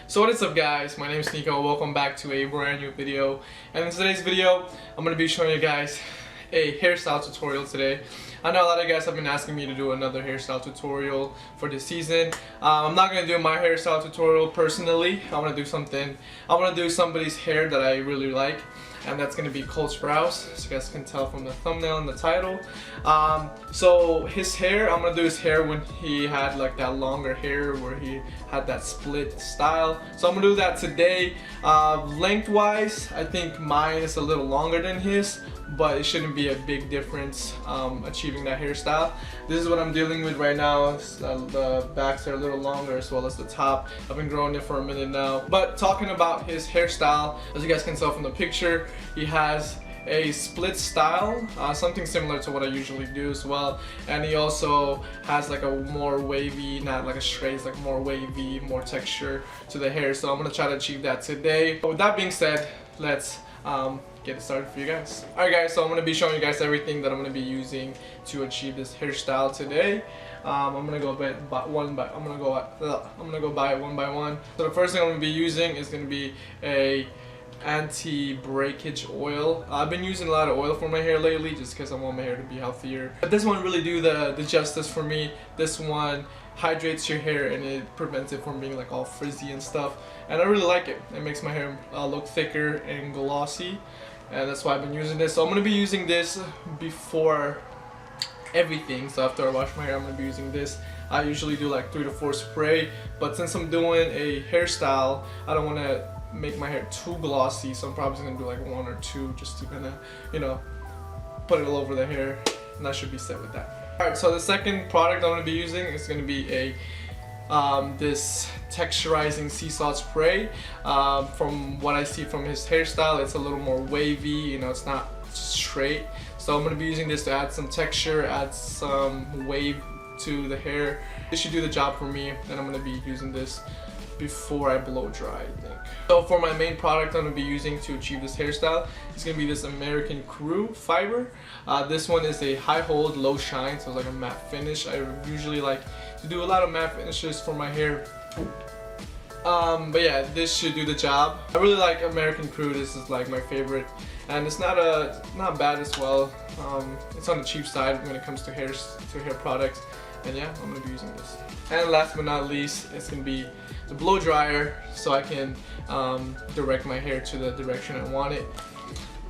So what is up guys, my name is Nico, welcome back to a brand new video. And in today's video, I'm going to be showing you guys a hairstyle tutorial today. I know a lot of you guys have been asking me to do another hairstyle tutorial for this season. I'm not going to do my hairstyle tutorial personally. I want to do somebody's hair that I really like. And that's going to be Sprouse, as you guys can tell from the thumbnail and the title. So his hair, I'm going to do his hair when he had like that longer hair where he had that split style. So I'm going to do that today. Lengthwise, I think mine is a little longer than his, but it shouldn't be a big difference achieving that hairstyle. This is what I'm dealing with right now. The backs are a little longer as well as the top. I've been growing it for a minute now. But talking about his hairstyle, as you guys can tell from the picture, he has a split style, something similar to what I usually do as well. And he also has like a more wavy, not like a straight, it's like more wavy, more texture to the hair. So I'm gonna try to achieve that today. But with that being said, let's get it started for you guys. Alright guys, so I'm going to be showing you guys everything that I'm going to be using to achieve this hairstyle today. I'm going to go by it one by one. So the first thing I'm going to be using is going to be a anti-breakage oil. I've been using a lot of oil for my hair lately just because I want my hair to be healthier. But this one really do the justice for me. This one hydrates your hair and it prevents it from being like all frizzy and stuff. And I really like it. It makes my hair look thicker and glossy. And that's why I've been using this. So I'm going to be using this before everything. So after I wash my hair, I'm going to be using this. I usually do like 3 to 4 spray. But since I'm doing a hairstyle, I don't want to make my hair too glossy, so I'm probably gonna do like 1 or 2 just to kind of, you know, put it all over the hair, and that should be set with that. Alright, so the second product I'm gonna be using is gonna be a this texturizing sea salt spray. From what I see from his hairstyle, it's a little more wavy, you know, it's not straight. So I'm gonna be using this to add some texture, add some wave to the hair. This should do the job for me, and I'm gonna be using this before I blow dry, I think. So for my main product I'm going to be using to achieve this hairstyle, it's going to be this American Crew fiber. This one is a high hold, low shine, so it's like a matte finish. I usually like to do a lot of matte finishes for my hair. But yeah, this should do the job. I really like American Crew. This is like my favorite, and it's not bad as well. It's on the cheap side when it comes to hair products. And yeah, I'm going to be using this. And last but not least, it's going to be the blow dryer, so I can direct my hair to the direction I want it.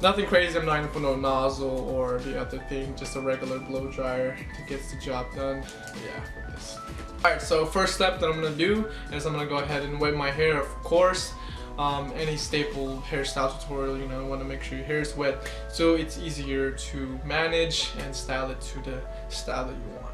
Nothing crazy, I'm not going to put no nozzle or the other thing, just a regular blow dryer that gets the job done. Yeah, with this. Alright, so first step that I'm going to do is I'm going to go ahead and wet my hair, of course. Any staple hairstyle tutorial, you know, you want to make sure your hair is wet so it's easier to manage and style it to the style that you want.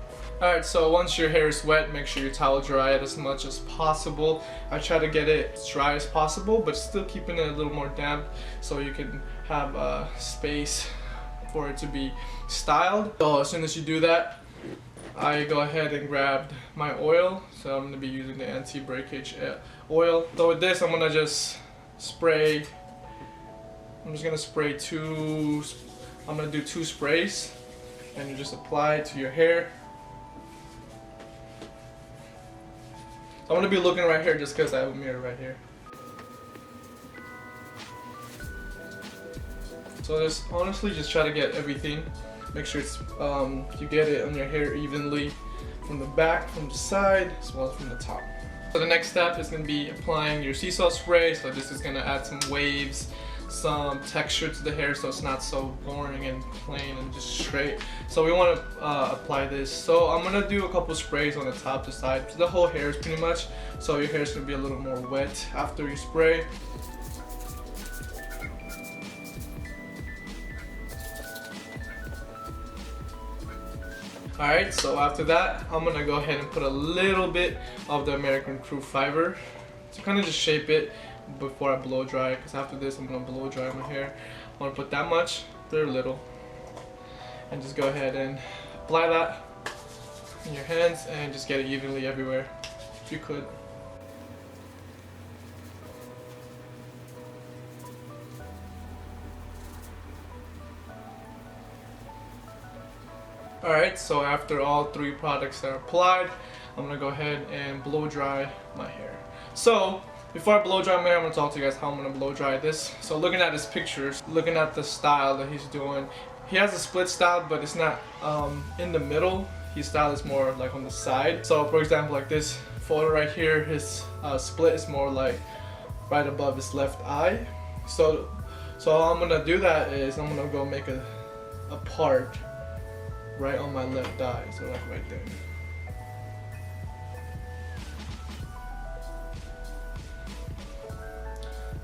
Alright, so once your hair is wet, make sure you towel dry it as much as possible. I try to get it as dry as possible, but still keeping it a little more damp so you can have space for it to be styled. So as soon as you do that, I go ahead and grab my oil. So I'm going to be using the anti-breakage oil. So with this, I'm going to just spray. I'm just going to spray I'm going to do 2 sprays, and you just apply it to your hair. I'm going to be looking right here just because I have a mirror right here. So just honestly just try to get everything. Make sure it's you get it on your hair evenly from the back, from the side, as well as from the top. So the next step is going to be applying your sea salt spray. So this is going to add some waves, some texture to the hair so it's not so boring and plain and just straight. So we want to apply this. So I'm going to do a couple sprays on the top to side. So the whole hair is pretty much. So your hair is going to be a little more wet after you spray. Alright, so after that, I'm going to go ahead and put a little bit of the American Crew fiber to kind of just shape it before I blow dry, because after this I'm going to blow dry my hair. I want to put that much, very little, and just go ahead and apply that in your hands and just get it evenly everywhere if you could. Alright, so after all 3 products are applied, I'm going to go ahead and blow dry my hair. So before I blow dry my hair, I'm gonna talk to you guys how I'm gonna blow dry this. So looking at his pictures, looking at the style that he's doing, he has a split style, but it's not in the middle. His style is more like on the side. So for example, like this photo right here, his split is more like right above his left eye. So how I'm gonna do that is I'm gonna go make a part right on my left eye, so like right there.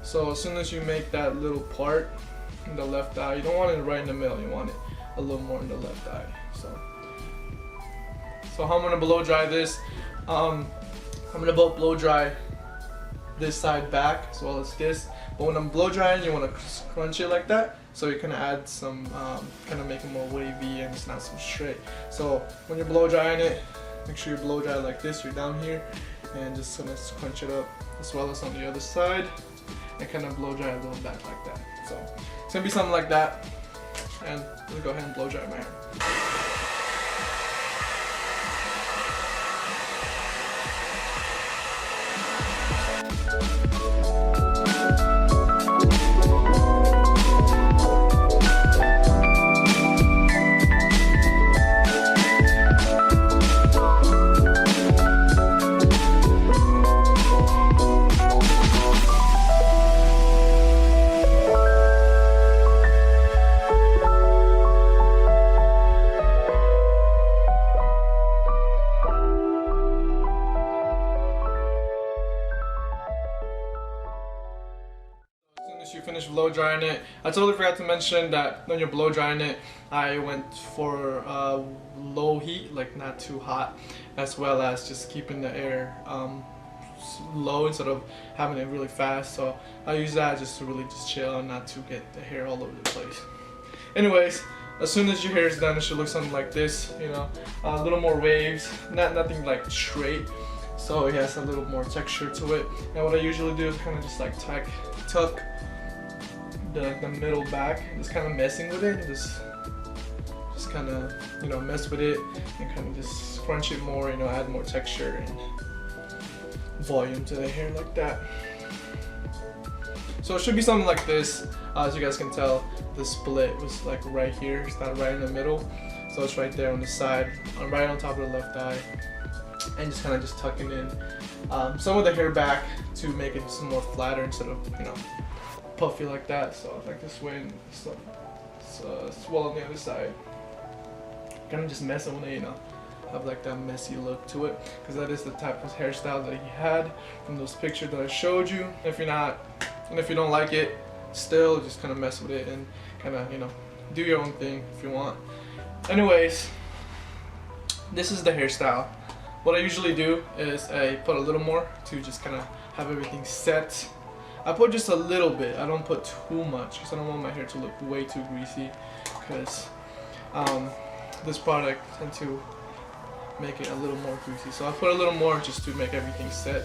So as soon as you make that little part in the left eye, you don't want it right in the middle, you want it a little more in the left eye. So how I'm gonna blow dry this, I'm gonna blow dry this side back as well as this. But when I'm blow drying, you want to crunch it like that, so you can add some, kind of make it more wavy and it's not so straight. So when you're blow drying it, make sure you blow dry like this. You're down here and just gonna crunch it up as well as on the other side and kind of blow dry a little back like that. So it's gonna be something like that, and let me go ahead and blow dry my hair. You finish blow drying it. I totally forgot to mention that when you're blow drying it, I went for low heat, like not too hot, as well as just keeping the air low instead of having it really fast. So I use that just to really just chill and not to get the hair all over the place. Anyways, as soon as your hair is done, it should look something like this, you know, a little more waves, nothing like straight. So it has a little more texture to it. And what I usually do is kind of just like tuck the middle back, just kind of messing with it, just kind of, you know, mess with it and kind of just crunch it more, you know, add more texture and volume to the hair like that. So it should be something like this. As you guys can tell, the split was like right here, it's not right in the middle, so it's right there on the side, right on top of the left eye, and just kind of just tucking in some of the hair back to make it some more flatter instead of, you know, puffy like that. So like this way, and swell on the other side. Kind of just messing with it, you know, have like that messy look to it, because that is the type of hairstyle that he had from those pictures that I showed you. If you're not, and if you don't like it, still just kind of mess with it and kind of, you know, do your own thing if you want. Anyways, this is the hairstyle. What I usually do is I put a little more to just kind of have everything set. I put just a little bit, I don't put too much because I don't want my hair to look way too greasy, because this product tends to make it a little more greasy. So I put a little more just to make everything set.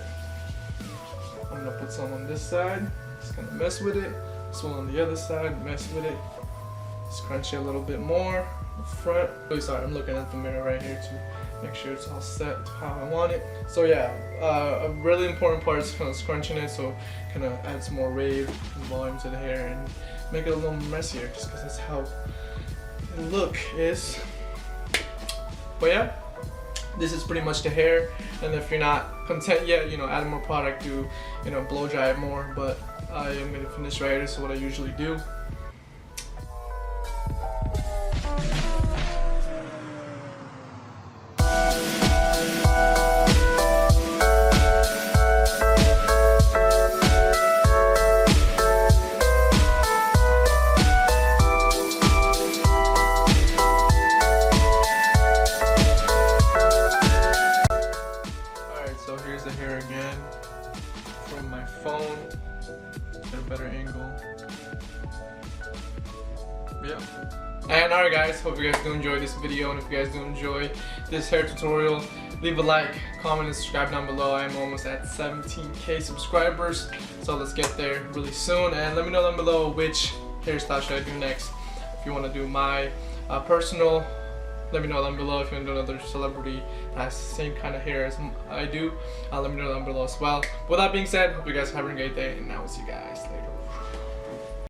I'm going to put some on this side, just kind of mess with it. This one on the other side, mess with it. Just crunch it a little bit more in the front. Really sorry, I'm looking at the mirror right here to make sure it's all set how I want it. So yeah, a really important part is kind of scrunching it, so kind of add some more wave and volume to the hair and make it a little messier, just because that's how the look is. But yeah, this is pretty much the hair, and if you're not content yet, you know, add more product, do, you know, blow dry it more. But I am gonna finish right here. This is what I usually do. The hair again from my phone, get a better angle. Yeah. And alright guys, hope you guys do enjoy this video, and if you guys do enjoy this hair tutorial, leave a like, comment, and subscribe down below. I'm almost at 17K subscribers, so let's get there really soon. And let me know down below which hairstyle should I do next. If you want to do my personal Let me know down below if you want to know another celebrity that has the same kind of hair as I do. Let me know down below as well. With that being said, hope you guys are having a great day, and I will see you guys later.